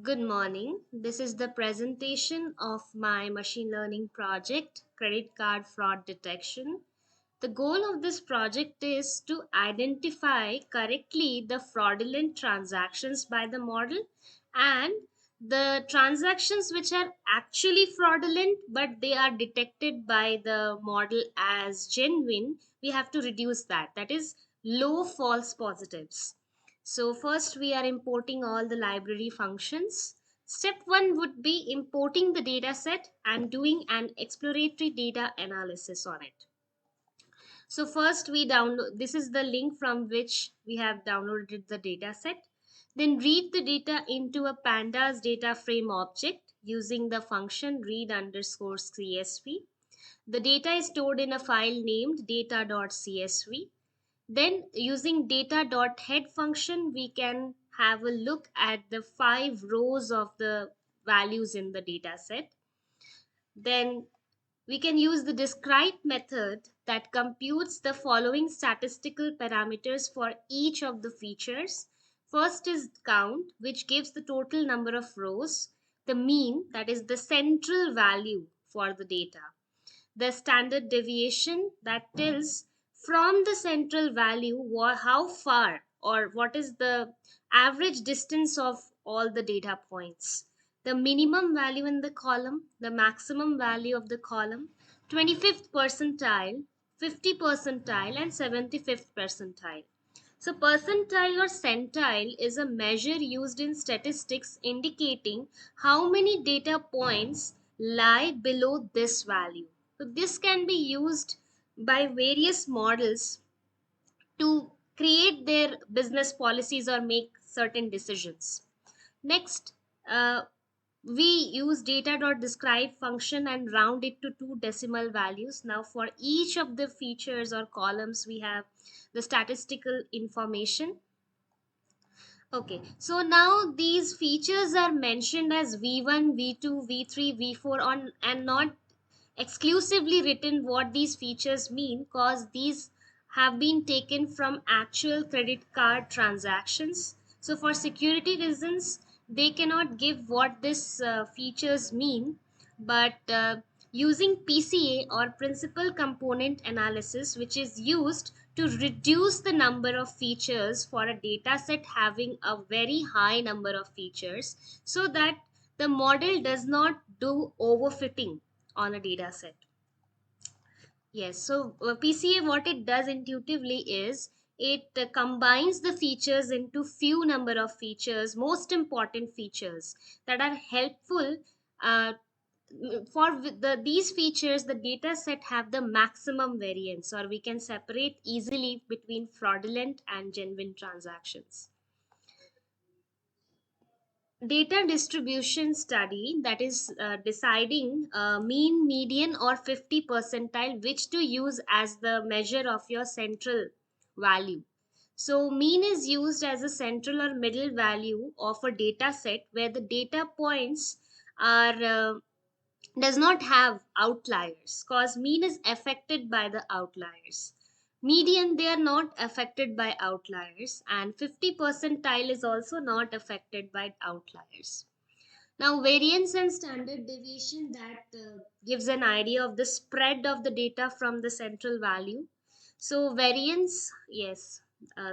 Good morning. This is the presentation of my machine learning project, Credit Card Fraud Detection. The goal of this project is to identify correctly the fraudulent transactions by the model and the transactions which are actually fraudulent but they are detected by the model as genuine. We have to reduce that. That is low false positives. So first we are importing all the library functions. Step 1 would be importing the data set and doing an exploratory data analysis on it. So first we download, this is the link from which we have downloaded the data set. Then read the data into a pandas data frame object using the function read underscore CSV. The data is stored in a file named data.csv. Then using data.head function, we can have a look at the 5 rows of the values in the data set. Then we can use the describe method that computes the following statistical parameters for each of the features. First is count, which gives the total number of rows, the mean, that is the central value for the data, the standard deviation, that tells from the central value how far or what is the average distance of all the data points, the minimum value in the column, the maximum value of the column, 25th percentile, 50 percentile, and 75th percentile. So, percentile or centile is a measure used in statistics indicating how many data points lie below this value. So, this can be used by various models to create their business policies or make certain decisions. Next, uh, we use data.describe function and round it to 2 decimal values. Now for each of the features or columns we have the statistical information. Okay, so now these features are mentioned as v1, v2, v3, v4 on and not exclusively written what these features mean, because these have been taken from actual credit card transactions. So for security reasons they cannot give what these features mean, but using PCA or principal component analysis, which is used to reduce the number of features for a data set having a very high number of features, so that the model does not do overfitting on a data set. Yes, so PCA, what it does intuitively is it combines the features into few number of features, most important features that are helpful. For these features, the data set have the maximum variance, or we can separate easily between fraudulent and genuine transactions. Data distribution study, that is deciding mean, median, or 50 percentile which to use as the measure of your central value. So mean is used as a central or middle value of a data set where the data points are does not have outliers, cause mean is affected by the outliers. Median, they are not affected by outliers, and 50 percentile is also not affected by outliers. Now variance and standard deviation, that gives an idea of the spread of the data from the central value. So variance, yes,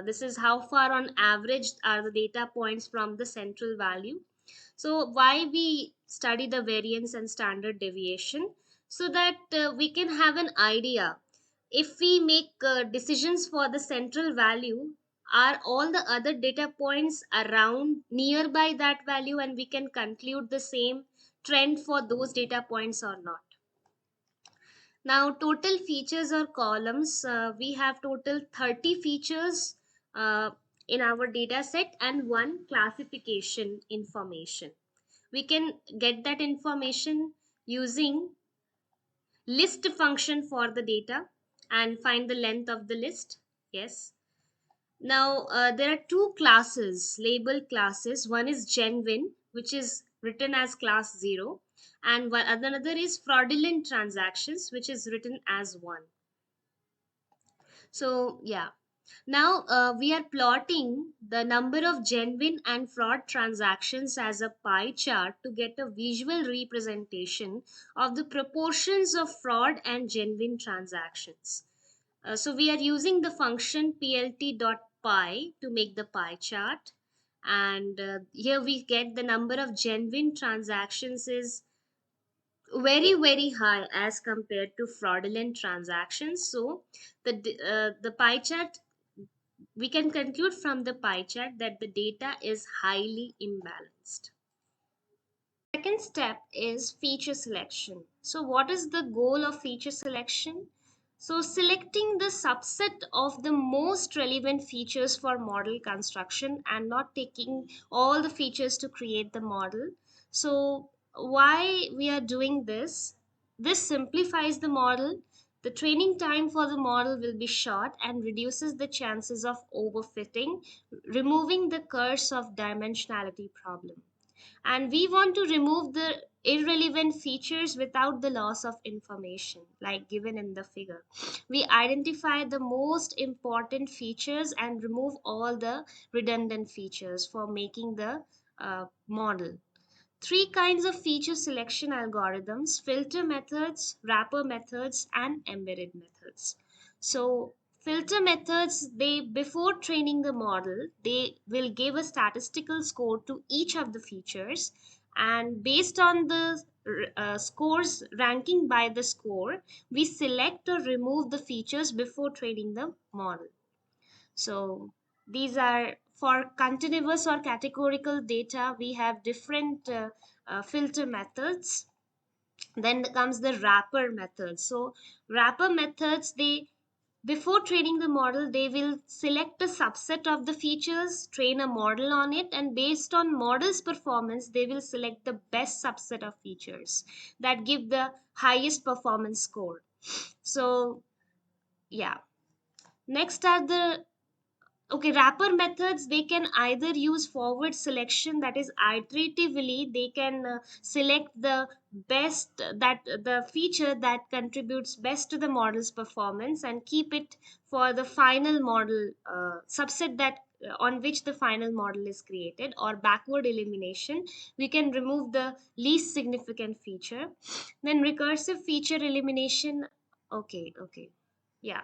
this is how far on average are the data points from the central value. So why we study the variance and standard deviation? So that we can have an idea, if we make decisions for the central value, are all the other data points around nearby that value, and we can conclude the same trend for those data points or not. Now total features or columns, we have total 30 features uh, in our data set and one classification information. We can get that information using list function for the data and find the length of the list. Yes. Now there are two classes, label classes. One is genuine, which is written as class 0, and one another is fraudulent transactions, which is written as 1. So yeah, Now we are plotting the number of genuine and fraud transactions as a pie chart to get a visual representation of the proportions of fraud and genuine transactions. So we are using the function plt.py to make the pie chart. And here we get the number of genuine transactions is very high as compared to fraudulent transactions. So the pie chart, we can conclude from the pie chart that the data is highly imbalanced. Second step is feature selection. So what is the goal of feature selection? So selecting the subset of the most relevant features for model construction and not taking all the features to create the model. So why we are doing this? This simplifies the model. The training time for the model will be short and reduces the chances of overfitting, removing the curse of dimensionality problem. And we want to remove the irrelevant features without the loss of information like given in the figure. We identify the most important features and remove all the redundant features for making the model. Three kinds of feature selection algorithms: filter methods, wrapper methods, and embedded methods. So, filter methods, they before training the model, they will give a statistical score to each of the features, and based on the scores ranking by the score, we select or remove the features before training the model. So these are for continuous or categorical data. We have different filter methods. Then comes the wrapper method. So wrapper methods, they before training the model, they will select a subset of the features, train a model on it, and based on model's performance, they will select the best subset of features that give the highest performance score. So yeah. Next are the okay, wrapper methods, they can either use forward selection, that is iteratively they can select the best, that the feature that contributes best to the model's performance and keep it for the final model subset that on which the final model is created, or backward elimination, we can remove the least significant feature. Then recursive feature elimination. Okay, yeah.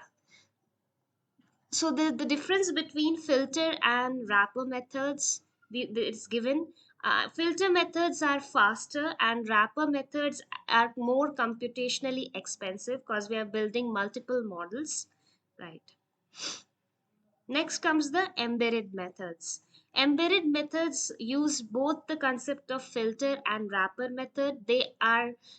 So the difference between filter and wrapper methods, it's given. Filter methods are faster and wrapper methods are more computationally expensive because we are building multiple models, right? Next comes the embedded methods. Embedded methods use both the concept of filter and wrapper method. They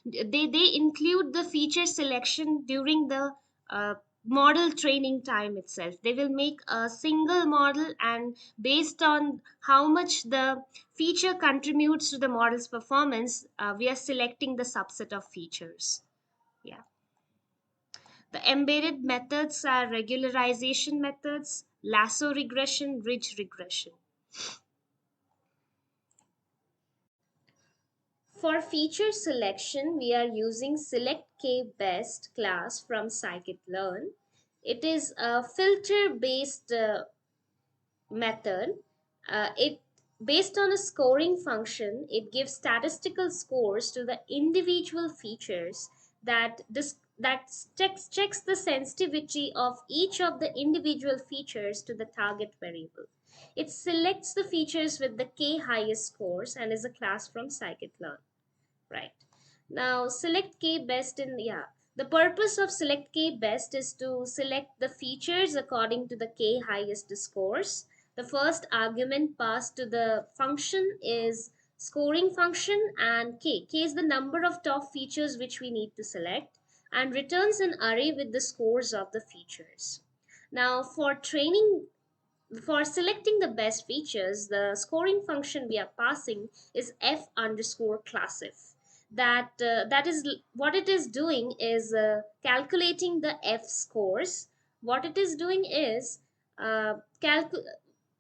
include the feature selection during the uh, model training time itself. They will make a single model, and based on how much the feature contributes to the model's performance, we are selecting the subset of features. Yeah. The embedded methods are regularization methods, lasso regression, ridge regression. For feature selection, we are using select k best class from scikit-learn. It is a filter based method. It based on a scoring function, it gives statistical scores to the individual features that checks the sensitivity of each of the individual features to the target variable. It selects the features with the k highest scores and is a class from scikit-learn. Right. Now select K best in, yeah. The purpose of select K best is to select the features according to the K highest scores. The first argument passed to the function is scoring function, and K. K is the number of top features which we need to select, and returns an array with the scores of the features. Now for selecting the best features, the scoring function we are passing is f underscore classif. That is what it is doing is calculating the f scores. What it is doing is uh, calcu-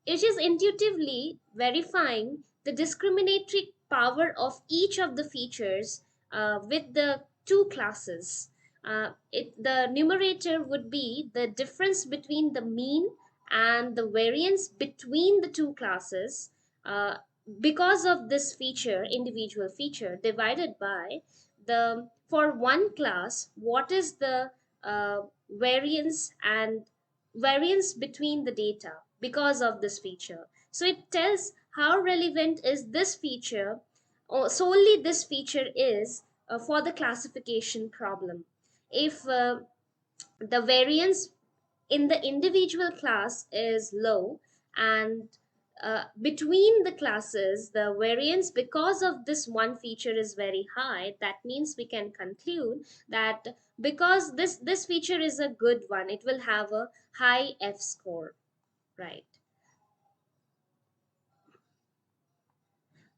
it is intuitively verifying the discriminatory power of each of the features with the two classes. The numerator would be the difference between the mean and the variance between the two classes, uh, because of this feature, individual feature, divided by the, for one class, what is the variance and variance between the data because of this feature. So it tells how relevant is this feature, or solely this feature is, for the classification problem. If the variance in the individual class is low, and between the classes the variance because of this one feature is very high, that means we can conclude that because this feature is a good one, it will have a high F score, right?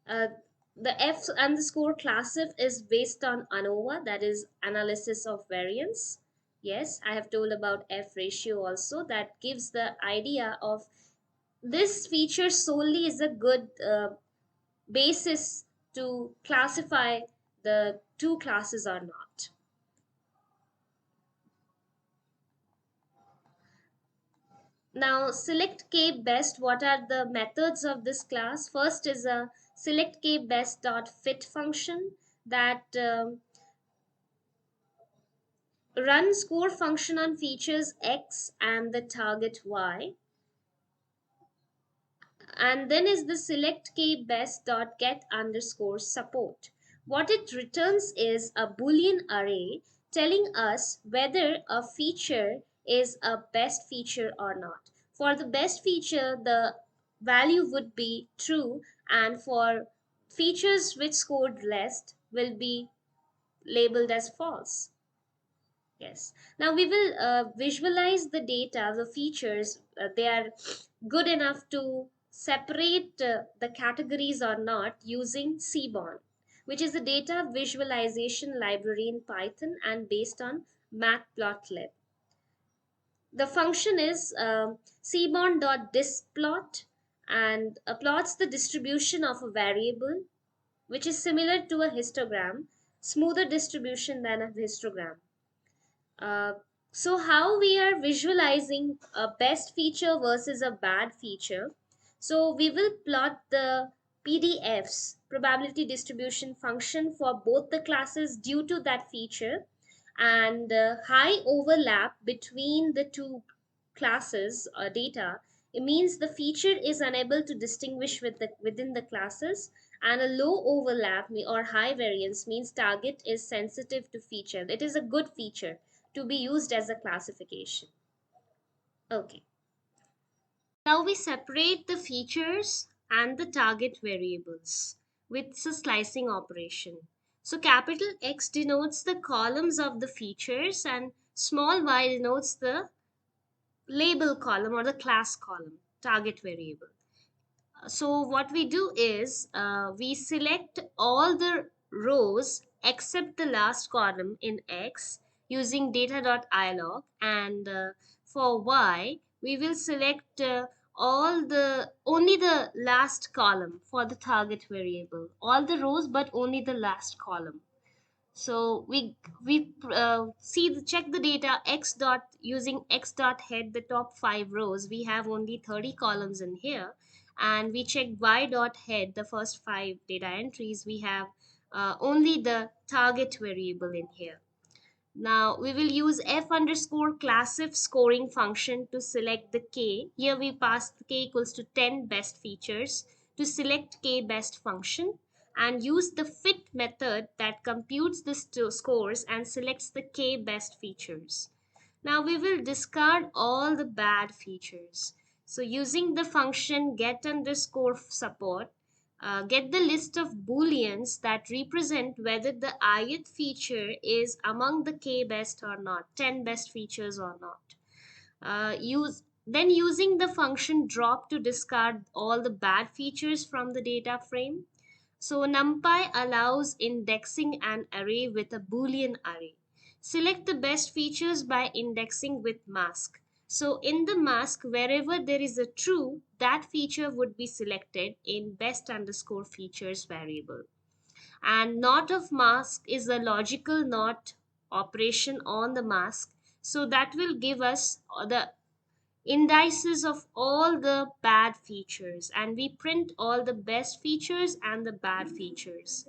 uh, the F and the score classif is based on ANOVA, that is analysis of variance. Yes, I have told about F ratio also, that gives the idea of this feature solely is a good basis to classify the two classes or not. Now, select K best. What are the methods of this class? First is a select K best dot fit function that run score function on features X and the target Y. And then is the select K best dot get underscore support. What it returns is a Boolean array telling us whether a feature is a best feature or not. For the best feature, the value would be true, and for features which scored less will be labeled as false. Yes. Now we will visualize the data, the features. They are good enough to separate the categories or not using Seaborn, which is a data visualization library in Python and based on Matplotlib. The function is seaborn.dispplot, and plots the distribution of a variable, which is similar to a histogram, smoother distribution than a histogram. Uh, so how we are visualizing a best feature versus a bad feature? So we will plot the PDFs, probability distribution function, for both the classes due to that feature, and high overlap between the two classes data. It means the feature is unable to distinguish within the classes, and a low overlap or high variance means target is sensitive to feature. It is a good feature to be used as a classification. Okay. Now we separate the features and the target variables with the slicing operation. So capital X denotes the columns of the features and small y denotes the label column or the class column, target variable. So what we do is we select all the rows except the last column in X using data.ilog, and for Y we will select all the only the last column for the target variable, all the rows but only the last column. So we see check the data X dot using X dot head the top 5 rows. We have only 30 columns in here, and we check Y dot head the first 5 data entries. We have only the target variable in here. Now we will use f underscore classif scoring function to select the k. Here we pass the k equals to 10 best features to select k best function, and use the fit method that computes the scores and selects the k best features. Now we will discard all the bad features. So using the function get underscore support, get the list of booleans that represent whether the ith feature is among the k best or not, 10 best features or not. Using the function drop to discard all the bad features from the data frame. So NumPy allows indexing an array with a Boolean array. Select the best features by indexing with mask. So in the mask, wherever there is a true, that feature would be selected in best underscore features variable. And not of mask is a logical not operation on the mask. So that will give us the indices of all the bad features, and we print all the best features and the bad features.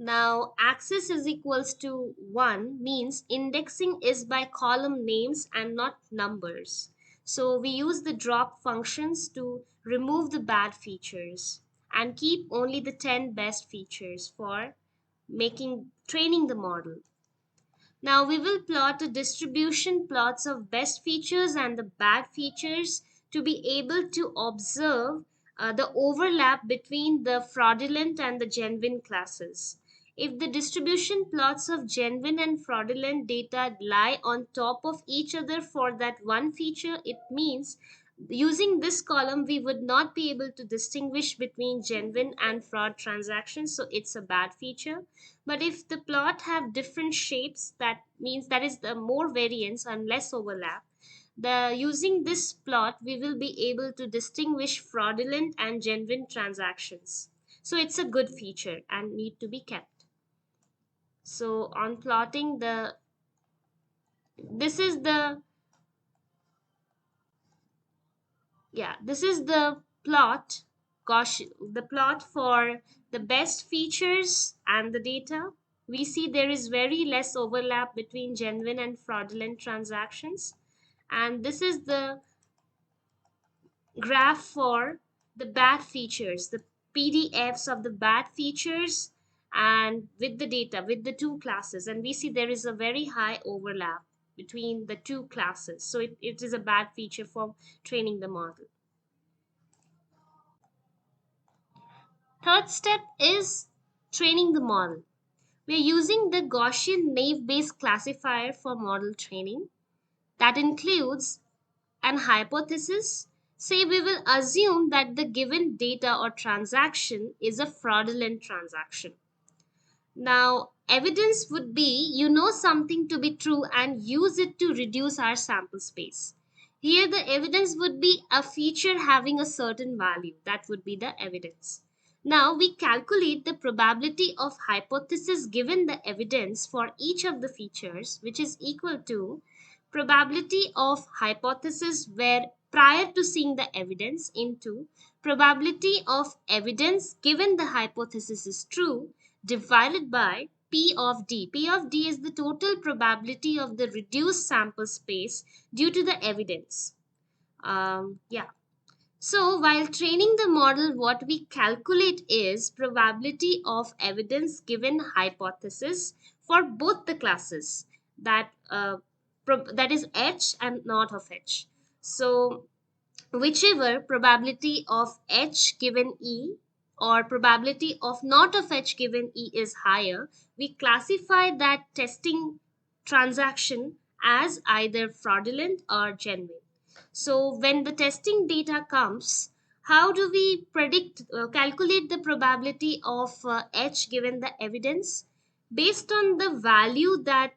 Now, axis is equals to 1 means indexing is by column names and not numbers. So we use the drop functions to remove the bad features and keep only the 10 best features for making training the model. Now we will plot a distribution plots of best features and the bad features to be able to observe the overlap between the fraudulent and the genuine classes. If the distribution plots of genuine and fraudulent data lie on top of each other for that one feature, it means using this column we would not be able to distinguish between genuine and fraud transactions, so it's a bad feature. But if the plot have different shapes, that means that is the more variance and less overlap. The using this plot, we will be able to distinguish fraudulent and genuine transactions. So it's a good feature and need to be kept. So on plotting this is the this is the plot. Gosh, the plot for the best features and the data. We see there is very less overlap between genuine and fraudulent transactions. And this is the graph for the bad features, the PDFs of the bad features and with the data, with the two classes. And we see there is a very high overlap between the two classes. So it is a bad feature for training the model. Third step is training the model. We're using the Gaussian naive-Bayes classifier for model training. That includes an hypothesis. Say we will assume that the given data or transaction is a fraudulent transaction. Now, evidence would be you know something to be true and use it to reduce our sample space. Here, the evidence would be a feature having a certain value. That would be the evidence. Now, we calculate the probability of hypothesis given the evidence for each of the features, which is equal to probability of hypothesis where prior to seeing the evidence into probability of evidence given the hypothesis is true divided by P of D. P of D is the total probability of the reduced sample space due to the evidence. So while training the model, what we calculate is probability of evidence given hypothesis for both the classes that that is H and not of H. So whichever probability of H given E or probability of not of H given E is higher, we classify that testing transaction as either fraudulent or genuine. So when the testing data comes, how do we calculate the probability of H given the evidence? Based on the value that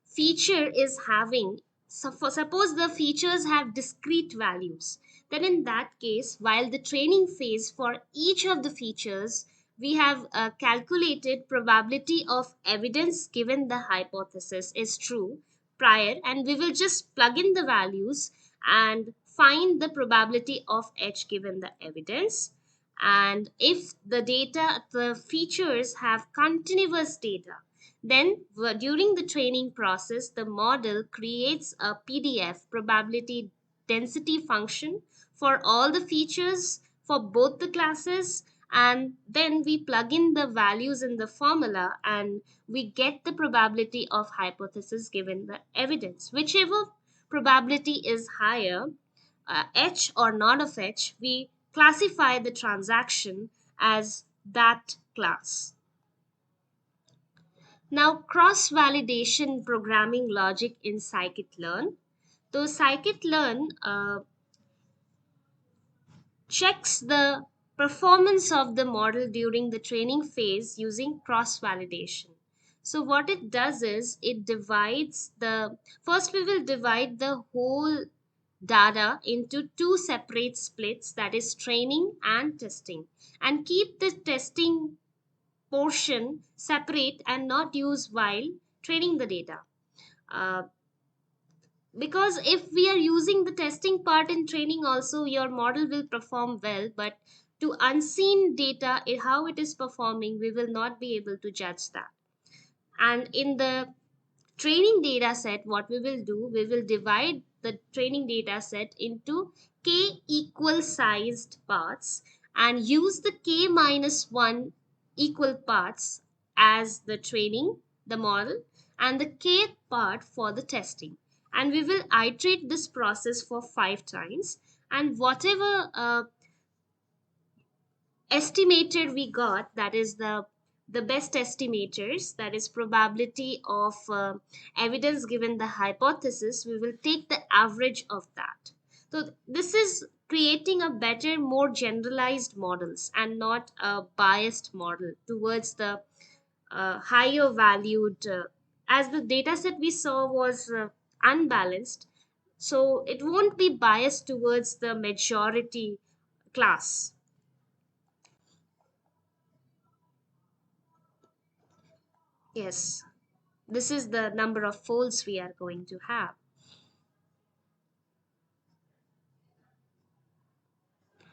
feature is having. So suppose the features have discrete values, then in that case, while the training phase for each of the features, we have calculated probability of evidence given the hypothesis is true prior, and we will just plug in the values and find the probability of H given the evidence. And if the features have continuous data, then during the training process, the model creates a PDF probability density function for all the features for both the classes, and then we plug in the values in the formula and we get the probability of hypothesis given the evidence. Whichever probability is higher, H or not of H, we classify the transaction as that class. Now, cross-validation programming logic in scikit-learn. So scikit-learn checks the performance of the model during the training phase using cross-validation. So what it does is it divides first we will divide the whole data into two separate splits, that is training and testing, and keep the testing portion separate and not used while training the data. Uh, Because if we are using the testing part in training also, your model will perform well, but to unseen data, how it is performing, we will not be able to judge that. And in the training data set, what we will do, we will divide the training data set into k equal sized parts and use the k minus 1 equal parts as the training, the model, and the k part for the testing. And we will iterate this process for 5 times, and whatever estimated we got, that is the best estimators, that is probability of evidence given the hypothesis, we will take the average of that. So this is creating a better, more generalized models and not a biased model towards the higher valued, as the data set we saw was unbalanced, so it won't be biased towards the majority class. Yes, this is the number of folds we are going to have.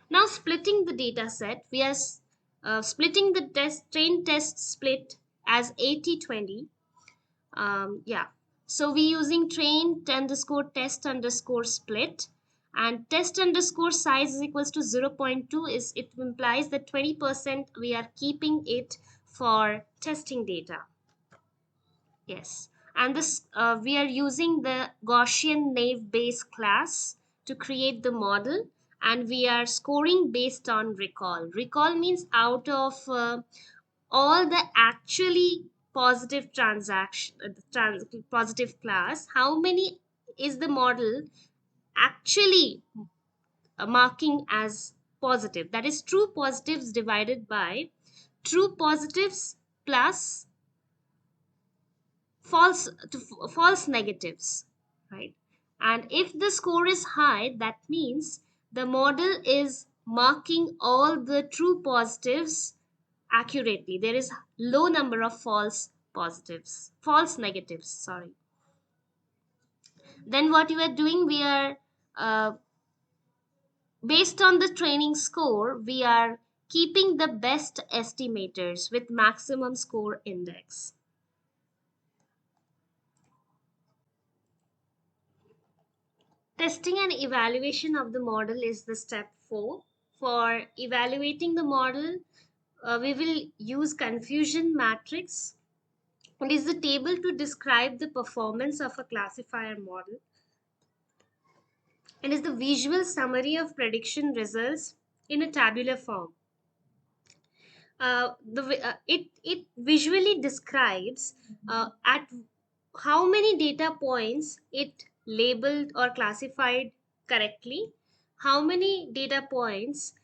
Now splitting the data set, we are splitting the train test split as 80/20. Yeah, so we using train underscore test underscore split, and test underscore size is equals to 0.2, is it implies that 20% we are keeping it for testing data. Yes, and this we are using the Gaussian naive Bayes class to create the model, and we are scoring based on recall. Recall means out of all the actually positive transaction, positive class, how many is the model actually marking as positive? That is true positives divided by true positives plus false negatives, right? And if the score is high, that means the model is marking all the true positives accurately. There is low number of false negatives, sorry. Then what you are doing, we are uh, based on the training score, we are keeping the best estimators with maximum score index. Testing and evaluation of the model is the step 4. For evaluating the model, we will use confusion matrix. It is the table to describe the performance of a classifier model. It is the visual summary of prediction results in a tabular form. It visually describes at how many data points it labeled or classified correctly, how many data points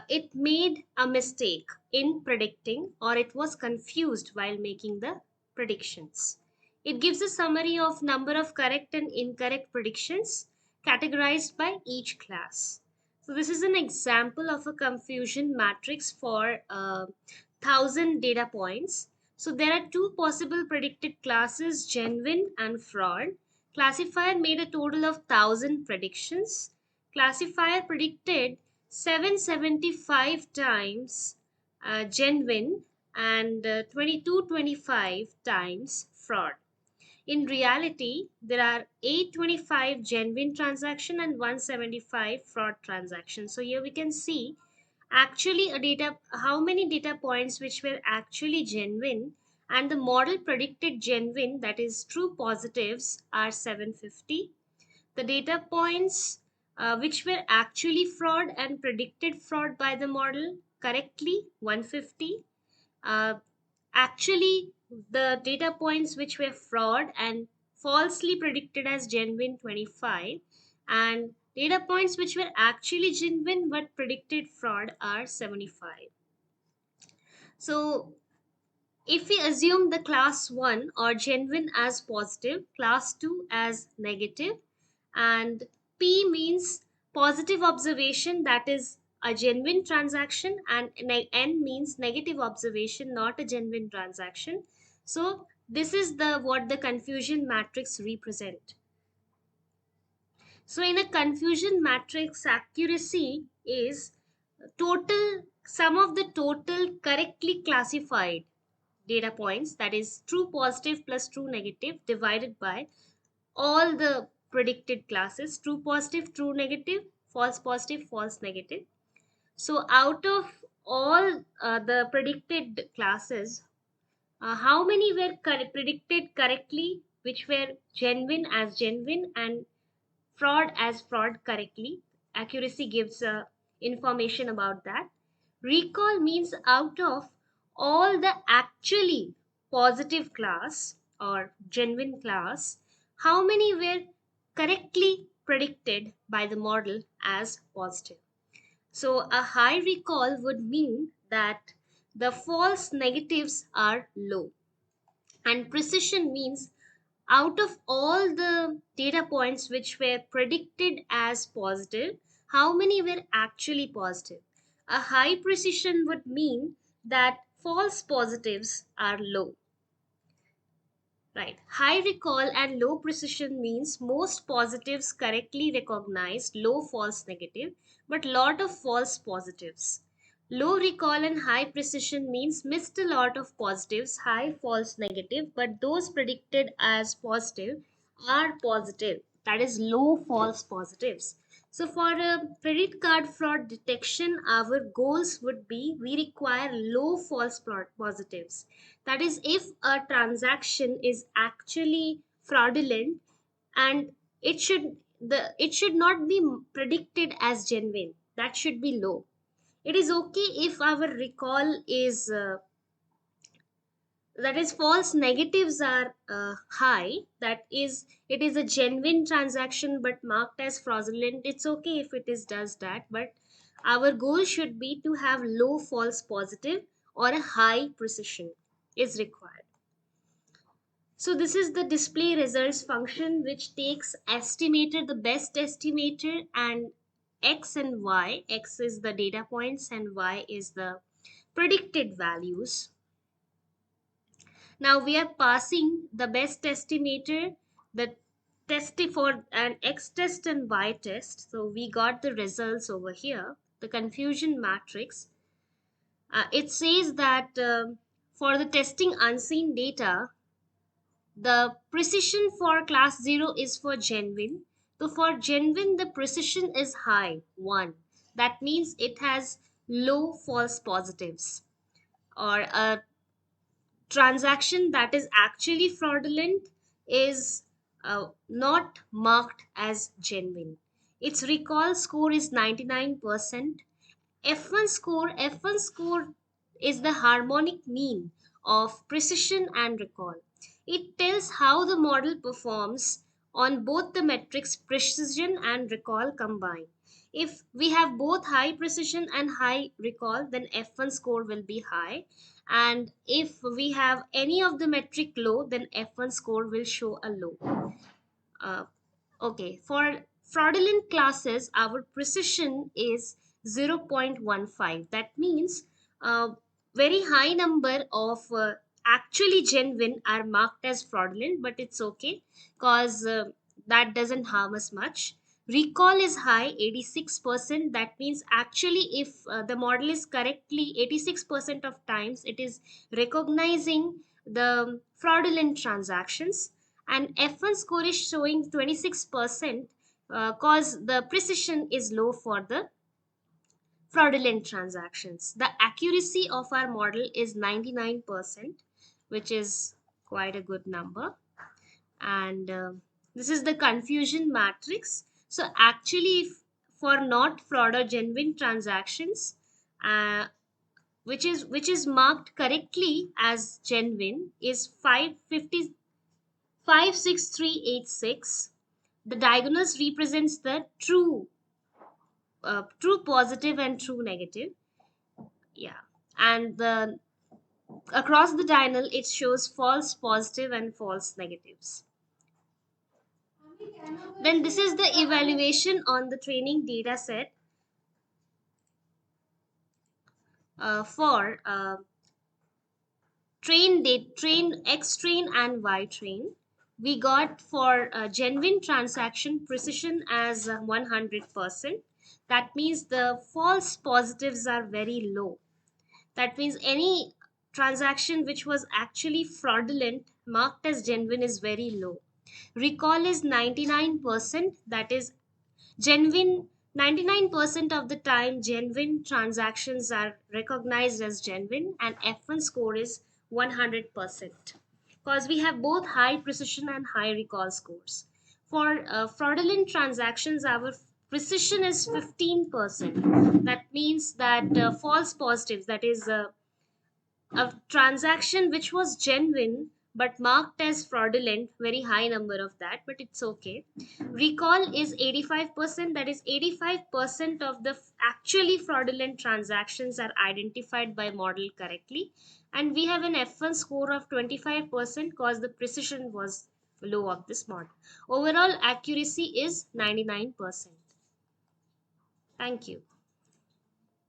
it made a mistake in predicting, or it was confused while making the predictions. It gives a summary of number of correct and incorrect predictions categorized by each class. So this is an example of a confusion matrix for 1,000 data points. So there are two possible predicted classes, genuine and fraud. Classifier made a total of 1,000 predictions. Classifier predicted 775 times genuine and 2225 times fraud. In reality, there are 825 genuine transaction and 175 fraud transactions. So here we can see actually a data, how many data points which were actually genuine, and the model predicted genuine, that is true positives, are 750. The data points which were actually fraud and predicted fraud by the model correctly, 150. Actually, the data points which were fraud and falsely predicted as genuine, 25, and data points which were actually genuine but predicted fraud are 75. So if we assume the class 1 or genuine as positive, class 2 as negative, and P means positive observation, that is a genuine transaction, and N means negative observation, not a genuine transaction. So this is the what the confusion matrix represent. So in a confusion matrix, accuracy is total sum of the total correctly classified data points, that is true positive plus true negative, divided by all the predicted classes: true positive, true negative, false positive, false negative. So out of all the predicted classes, how many were predicted correctly, which were genuine as genuine and fraud as fraud correctly? Accuracy gives information about that. Recall means out of all the actually positive class or genuine class, how many were correctly predicted by the model as positive. So a high recall would mean that the false negatives are low. And precision means out of all the data points which were predicted as positive, how many were actually positive? A high precision would mean that false positives are low. Right. High recall and low precision means most positives correctly recognized, low false negative, but lot of false positives. Low recall and high precision means missed a lot of positives, high false negative, but those predicted as positive are positive. That is low false positives. So for a credit card fraud detection, our goals would be we require low false positives. That is, if a transaction is actually fraudulent, and it should not be predicted as genuine, that should be low. It is okay if our recall is that is false negatives are high, that is it is a genuine transaction but marked as fraudulent. It's okay if it is does that, but our goal should be to have low false positive or a high precision is required. So this is the display results function, which takes estimator, the best estimator, and x and y. X is the data points and y is the predicted values. Now we are passing the best estimator, the test for an X test and Y test. So we got the results over here. The confusion matrix. It says that for the testing unseen data, the precision for class 0 is for genuine. So for genuine, the precision is high, 1. That means it has low false positives. Or a transaction that is actually fraudulent is not marked as genuine. Its recall score is 99%. F1 score is the harmonic mean of precision and recall. It tells how the model performs on both the metrics precision and recall combined. If we have both high precision and high recall, then F1 score will be high. And if we have any of the metric low, then F1 score will show a low. Uh, Okay, for fraudulent classes, our precision is 0.15. That means very high number of actually genuine are marked as fraudulent, but it's okay because that doesn't harm us much. Recall is high, 86%. That means actually, if the model is correctly 86% of times, it is recognizing the fraudulent transactions. And F1 score is showing 26% cause the precision is low for the fraudulent transactions. The accuracy of our model is 99%, which is quite a good number. And this is the confusion matrix. So actually, if for not fraud or genuine transactions, uh, which is marked correctly as genuine, is 550 56386. The diagonals represents the true positive and true negative. Yeah, and the across the diagonal it shows false positive and false negatives. Then this is the evaluation on the training data set for train X train and Y train. We got for genuine transaction precision as 100%. That means the false positives are very low. That means any transaction which was actually fraudulent marked as genuine is very low. Recall is 99%, that is genuine. 99% of the time genuine transactions are recognized as genuine, and F1 score is 100%, because we have both high precision and high recall scores. For fraudulent transactions, our precision is 15%. That means that false positives, that is a transaction which was genuine but marked as fraudulent, very high number of that, but it's okay. Recall is 85%, that is 85% of the actually fraudulent transactions are identified by model correctly, and we have an F1 score of 25% because the precision was low of this model. Overall accuracy is 99%. Thank you.